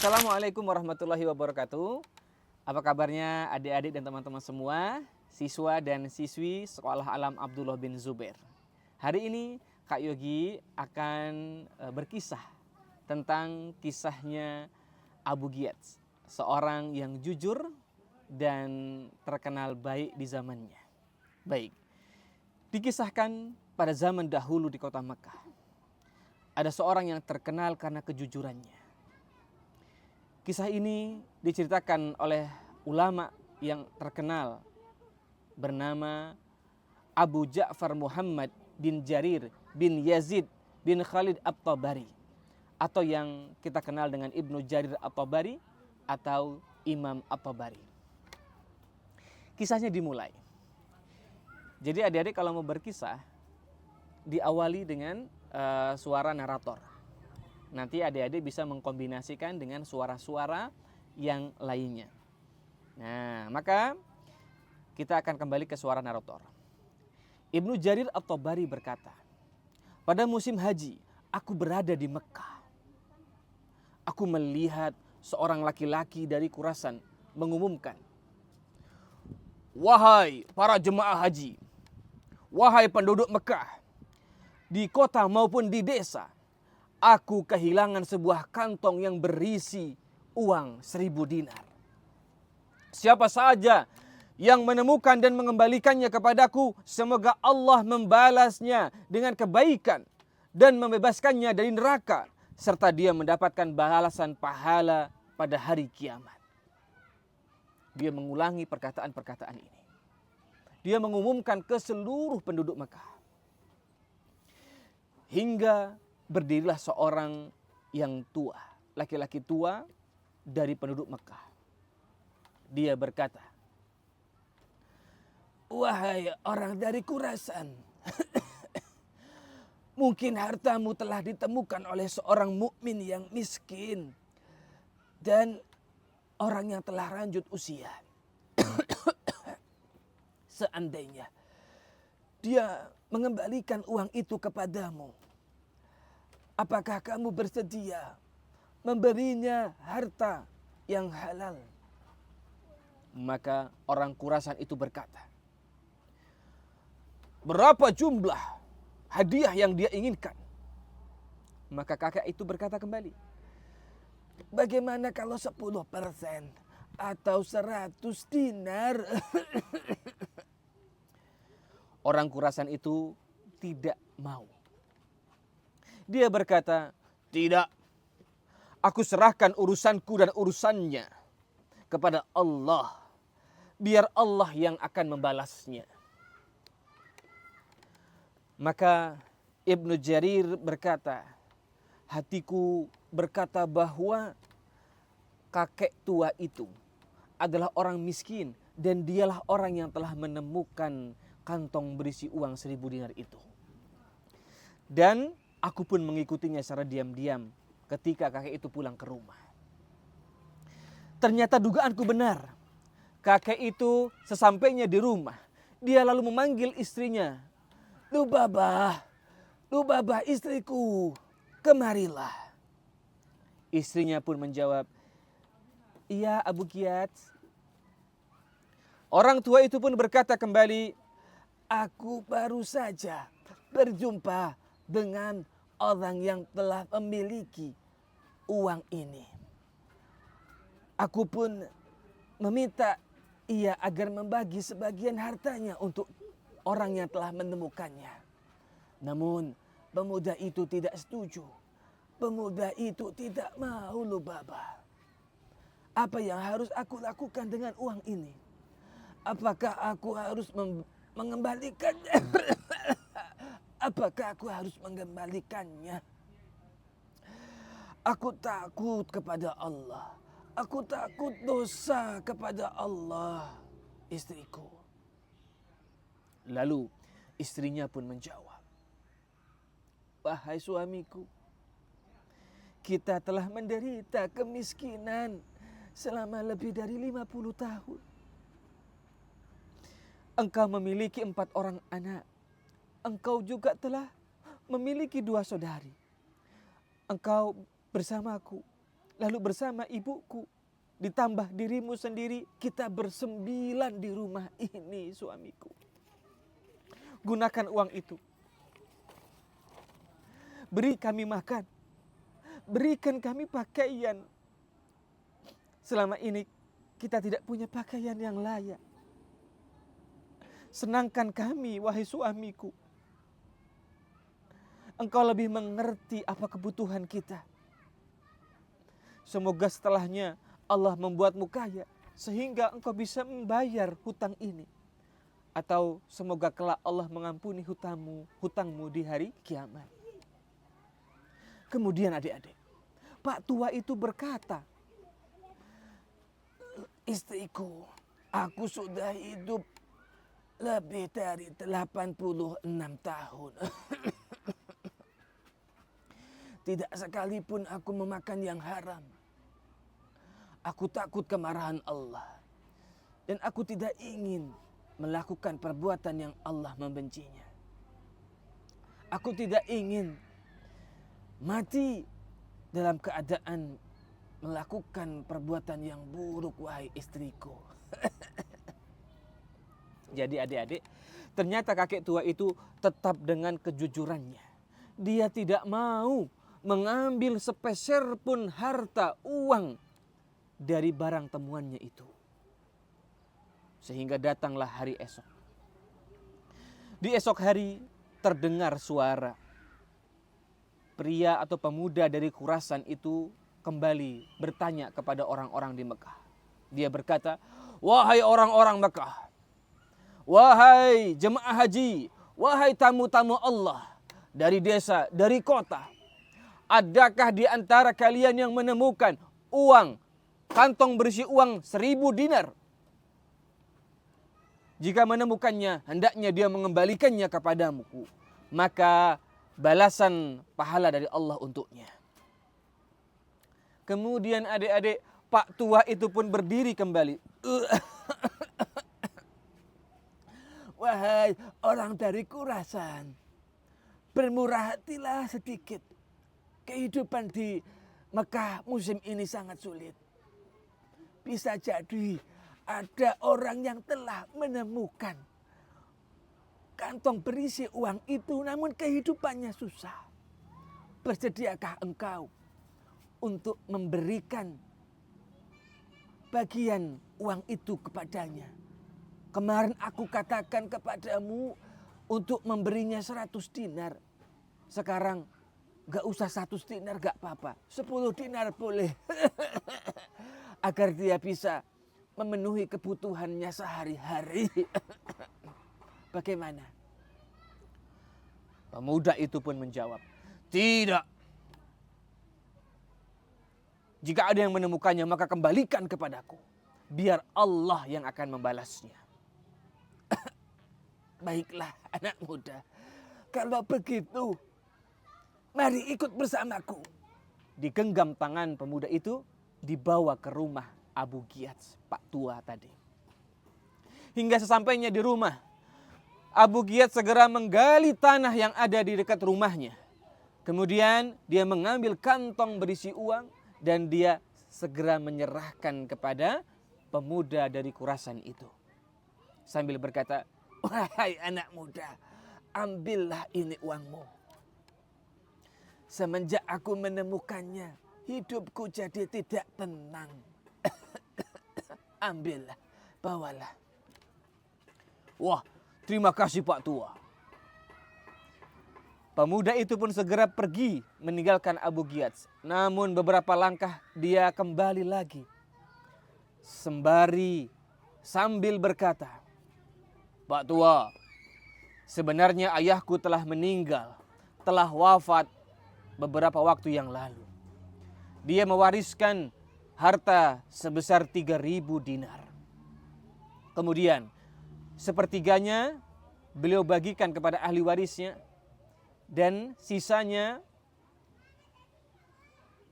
Assalamualaikum warahmatullahi wabarakatuh. Apa kabarnya adik-adik dan teman-teman semua, siswa dan siswi Sekolah Alam Abdullah bin Zubair. Hari ini Kak Yogi akan berkisah tentang kisahnya Abu Giyats, seorang yang jujur dan terkenal baik di zamannya. Baik, dikisahkan pada zaman dahulu di kota Mekah, ada seorang yang terkenal karena kejujurannya. Kisah ini diceritakan oleh ulama yang terkenal bernama Abu Ja'far Muhammad bin Jarir bin Yazid bin Khalid At-Tabari, atau yang kita kenal dengan Ibnu Jarir At-Tabari atau Imam At-Tabari. Kisahnya dimulai. Jadi adik-adik kalau mau berkisah, diawali dengan suara narator. Nanti adik-adik bisa mengkombinasikan dengan suara-suara yang lainnya. Nah, maka kita akan kembali ke suara narator. Ibnu Jarir At-Tabari berkata, pada musim haji, aku berada di Mekah. Aku melihat seorang laki-laki dari Khurasan mengumumkan, wahai para jemaah haji, wahai penduduk Mekah, di kota maupun di desa, aku kehilangan sebuah kantong yang berisi uang 1000 dinar. Siapa saja yang menemukan dan mengembalikannya kepadaku, semoga Allah membalasnya dengan kebaikan dan membebaskannya dari neraka, serta dia mendapatkan balasan pahala pada hari kiamat. Dia mengulangi perkataan-perkataan ini. Dia mengumumkan ke seluruh penduduk Mekah. Hingga berdirilah seorang yang tua, laki-laki tua dari penduduk Mekah. Dia berkata, wahai orang dari Khurasan, mungkin hartamu telah ditemukan oleh seorang mukmin yang miskin dan orang yang telah lanjut usia. Seandainya dia mengembalikan uang itu kepadamu, apakah kamu bersedia memberinya harta yang halal? Maka orang Khurasan itu berkata, berapa jumlah hadiah yang dia inginkan? Maka kakek itu berkata kembali, bagaimana kalau 10% atau 100 dinar? Orang Khurasan itu tidak mau. Dia berkata, tidak, aku serahkan urusanku dan urusannya kepada Allah. Biar Allah yang akan membalasnya. Maka Ibnu Jarir berkata, hatiku berkata bahwa kakek tua itu adalah orang miskin dan dialah orang yang telah menemukan kantong berisi uang 1000 dinar itu. Dan aku pun mengikutinya secara diam-diam ketika kakek itu pulang ke rumah. Ternyata dugaanku benar. Kakek itu sesampainya di rumah, dia lalu memanggil istrinya. Lubabah, Lubabah istriku, kemarilah. Istrinya pun menjawab, iya Abu Giyats. Orang tua itu pun berkata kembali, aku baru saja berjumpa dengan orang yang telah memiliki uang ini. Aku pun meminta ia agar membagi sebagian hartanya untuk orang yang telah menemukannya. Namun pemuda itu tidak setuju. Pemuda itu tidak mau, Lubabah. Apa yang harus aku lakukan dengan uang ini? Apakah aku harus mengembalikannya? Apakah aku harus mengembalikannya? Aku takut kepada Allah. Aku takut dosa kepada Allah, istriku. Lalu istrinya pun menjawab, wahai suamiku, kita telah menderita kemiskinan selama lebih dari 50 tahun. Engkau memiliki 4 orang anak. Engkau juga telah memiliki 2 saudari. Engkau bersamaku lalu bersama ibuku, ditambah dirimu sendiri, kita bersembilan di rumah ini suamiku. Gunakan uang itu. Beri kami makan. Berikan kami pakaian. Selama ini kita tidak punya pakaian yang layak. Senangkan kami, wahai suamiku. Engkau lebih mengerti apa kebutuhan kita. Semoga setelahnya Allah membuatmu kaya sehingga engkau bisa membayar hutang ini. Atau semoga kelak Allah mengampuni hutangmu di hari kiamat. Kemudian adik-adik, Pak tua itu berkata, istriku, aku sudah hidup lebih dari 86 tahun. Tidak sekalipun aku memakan yang haram. Aku takut kemarahan Allah. Dan aku tidak ingin melakukan perbuatan yang Allah membencinya. Aku tidak ingin mati dalam keadaan melakukan perbuatan yang buruk, wahai istriku. Jadi adik-adik, ternyata kakek tua itu tetap dengan kejujurannya. Dia tidak mau mengambil sepeser pun harta uang dari barang temuannya itu. Sehingga datanglah hari esok. Di esok hari terdengar suara. Pria atau pemuda dari Khurasan itu kembali bertanya kepada orang-orang di Mekah. Dia berkata, wahai orang-orang Mekah, wahai jemaah haji, wahai tamu-tamu Allah dari desa, dari kota, adakah di antara kalian yang menemukan uang, kantong berisi uang 1000 dinar? Jika menemukannya, hendaknya dia mengembalikannya kepadamu. Maka balasan pahala dari Allah untuknya. Kemudian adik-adik, Pak tua itu pun berdiri kembali. Wahai orang dari Khurasan, bermurah hatilah sedikit. Kehidupan di Mekah musim ini sangat sulit. Bisa jadi ada orang yang telah menemukan kantong berisi uang itu, namun kehidupannya susah. Bersediakah engkau untuk memberikan bagian uang itu kepadanya? Kemarin aku katakan kepadamu untuk memberinya 100 dinar. Sekarang gak usah 100 dinar, gak apa-apa. 10 dinar boleh. Agar dia bisa memenuhi kebutuhannya sehari-hari. Bagaimana? Pemuda itu pun menjawab, tidak. Jika ada yang menemukannya, maka kembalikan kepadaku. Biar Allah yang akan membalasnya. Baiklah anak muda. Kalau begitu, mari ikut bersamaku. Digenggam tangan pemuda itu, dibawa ke rumah Abu Giyats, Pak tua tadi. Hingga sesampainya di rumah, Abu Giyats segera menggali tanah yang ada di dekat rumahnya. Kemudian dia mengambil kantong berisi uang dan dia segera menyerahkan kepada pemuda dari Khurasan itu. Sambil berkata, wahai anak muda, ambillah ini uangmu. Semenjak aku menemukannya, hidupku jadi tidak tenang. Ambillah, bawalah. Wah, terima kasih Pak tua. Pemuda itu pun segera pergi meninggalkan Abu Giyats. Namun beberapa langkah dia kembali lagi. Sembari sambil berkata, Pak tua, sebenarnya ayahku telah meninggal, telah wafat beberapa waktu yang lalu. Dia mewariskan harta sebesar 3.000 dinar. Kemudian sepertiganya beliau bagikan kepada ahli warisnya dan sisanya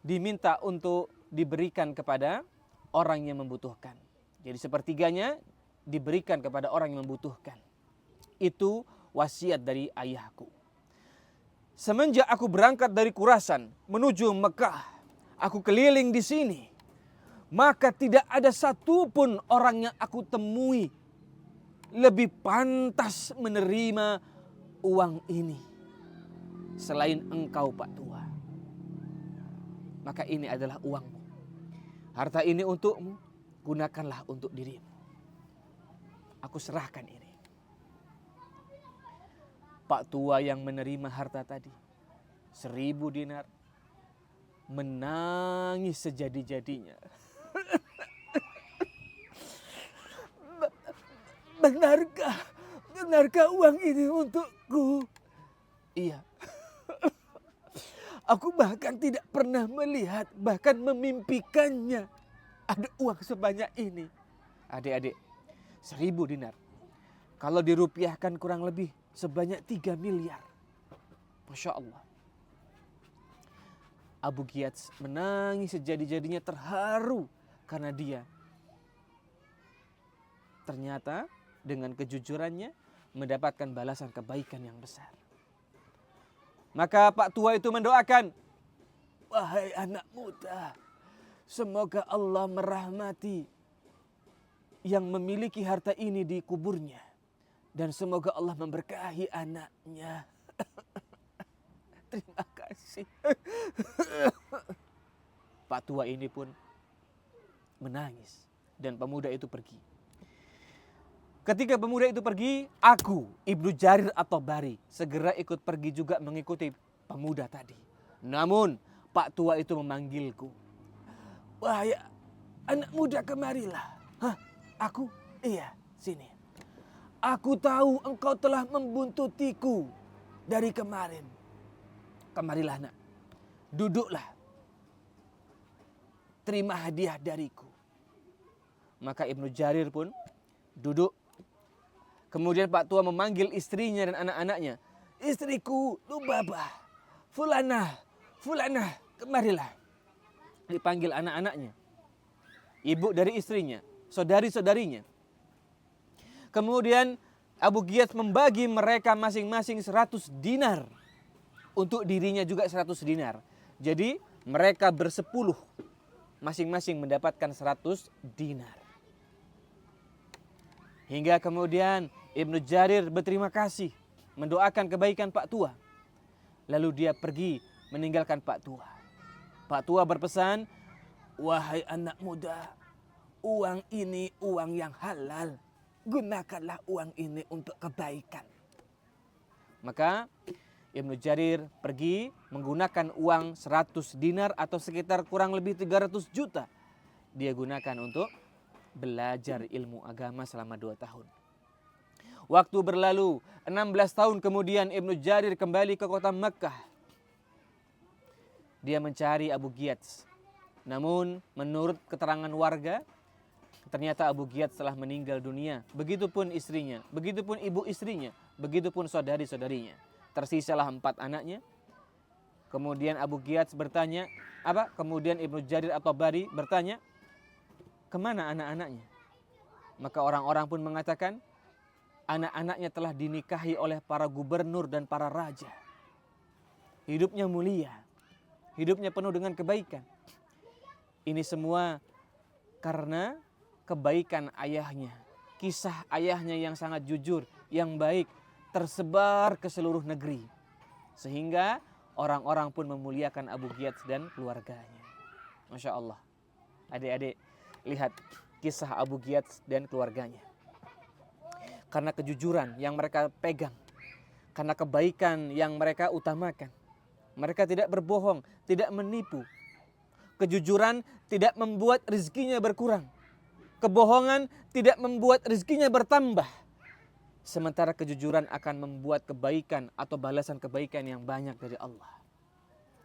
diminta untuk diberikan kepada orang yang membutuhkan. Jadi sepertiganya diberikan kepada orang yang membutuhkan. Itu wasiat dari ayahku. Semenjak aku berangkat dari Khurasan menuju Mekah, aku keliling di sini, maka tidak ada satupun orang yang aku temui lebih pantas menerima uang ini selain engkau, Pak Tua. Maka ini adalah uangmu. Harta ini untukmu, gunakanlah untuk dirimu. Aku serahkan ini. Pak Tua yang menerima harta tadi, 1000 dinar, menangis sejadi-jadinya. Benarkah uang ini untukku? Iya. Aku bahkan tidak pernah melihat, bahkan memimpikannya ada uang sebanyak ini. Adik-adik, 1000 dinar. Kalau dirupiahkan kurang lebih sebanyak 3 miliar. Masya Allah. Abu Giyats menangis sejadi-jadinya, terharu karena dia ternyata dengan kejujurannya mendapatkan balasan kebaikan yang besar. Maka Pak Tua itu mendoakan, wahai anak muda, semoga Allah merahmati yang memiliki harta ini di kuburnya. Dan semoga Allah memberkahi anaknya. Terima kasih. Pak Tua ini pun menangis dan pemuda itu pergi. Ketika pemuda itu pergi, aku, Ibnu Jarir At-Tabari, segera ikut pergi juga mengikuti pemuda tadi. Namun Pak Tua itu memanggilku. Wahai anak muda, kemarilah. Hah? Aku? Iya, sini. Aku tahu engkau telah membuntutiku dari kemarin. Kemarilah nak, duduklah. Terima hadiah dariku. Maka Ibnu Jarir pun duduk. Kemudian Pak Tua memanggil istrinya dan anak-anaknya. Istriku, Lubabah, Fulanah, kemarilah. Dipanggil anak-anaknya. Ibu dari istrinya, saudari-saudarinya. Kemudian Abu Giyats membagi mereka masing-masing 100 dinar. Untuk dirinya juga 100 dinar. Jadi mereka bersepuluh. Masing-masing mendapatkan 100 dinar. Hingga kemudian Ibnu Jarir berterima kasih, mendoakan kebaikan Pak Tua. Lalu dia pergi meninggalkan Pak Tua. Pak Tua berpesan, wahai anak muda, uang ini uang yang halal. Gunakanlah uang ini untuk kebaikan. Maka Ibnu Jarir pergi menggunakan uang 100 dinar atau sekitar kurang lebih 300 juta. Dia gunakan untuk belajar ilmu agama selama 2 tahun. Waktu berlalu, 16 tahun kemudian Ibnu Jarir kembali ke kota Mekkah. Dia mencari Abu Giyats. Namun menurut keterangan warga, ternyata Abu Giyats telah meninggal dunia. Begitupun istrinya, begitupun ibu istrinya, begitupun saudari-saudarinya. Tersisalah 4 anaknya. Kemudian Abu Giyats bertanya, Kemudian Ibnu Jarir At-Tabari bertanya, kemana anak-anaknya? Maka orang-orang pun mengatakan, anak-anaknya telah dinikahi oleh para gubernur dan para raja. Hidupnya mulia, hidupnya penuh dengan kebaikan. Ini semua karena kebaikan ayahnya, kisah ayahnya yang sangat jujur, yang baik, tersebar ke seluruh negeri. Sehingga orang-orang pun memuliakan Abu Giyats dan keluarganya. Masya Allah. Adik-adik, lihat kisah Abu Giyats dan keluarganya. Karena kejujuran yang mereka pegang, karena kebaikan yang mereka utamakan. Mereka tidak berbohong, tidak menipu. Kejujuran tidak membuat rezekinya berkurang. Kebohongan tidak membuat rezekinya bertambah. Sementara kejujuran akan membuat kebaikan atau balasan kebaikan yang banyak dari Allah.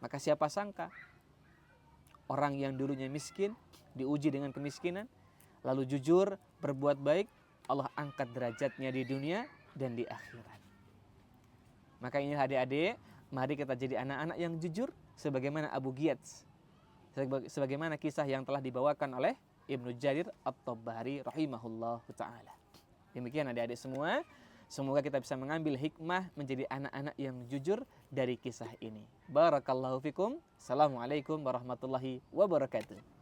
Maka siapa sangka orang yang dulunya miskin diuji dengan kemiskinan, lalu jujur, berbuat baik, Allah angkat derajatnya di dunia dan di akhirat. Maka ini adik-adik, mari kita jadi anak-anak yang jujur sebagaimana Abu Giyats. Sebagaimana kisah yang telah dibawakan oleh Ibnu Jarir At-Tabari rahimahullah ta'ala. Demikian adik-adik semua. Semoga kita bisa mengambil hikmah menjadi anak-anak yang jujur dari kisah ini. Barakallahu fikum. Assalamualaikum warahmatullahi wabarakatuh.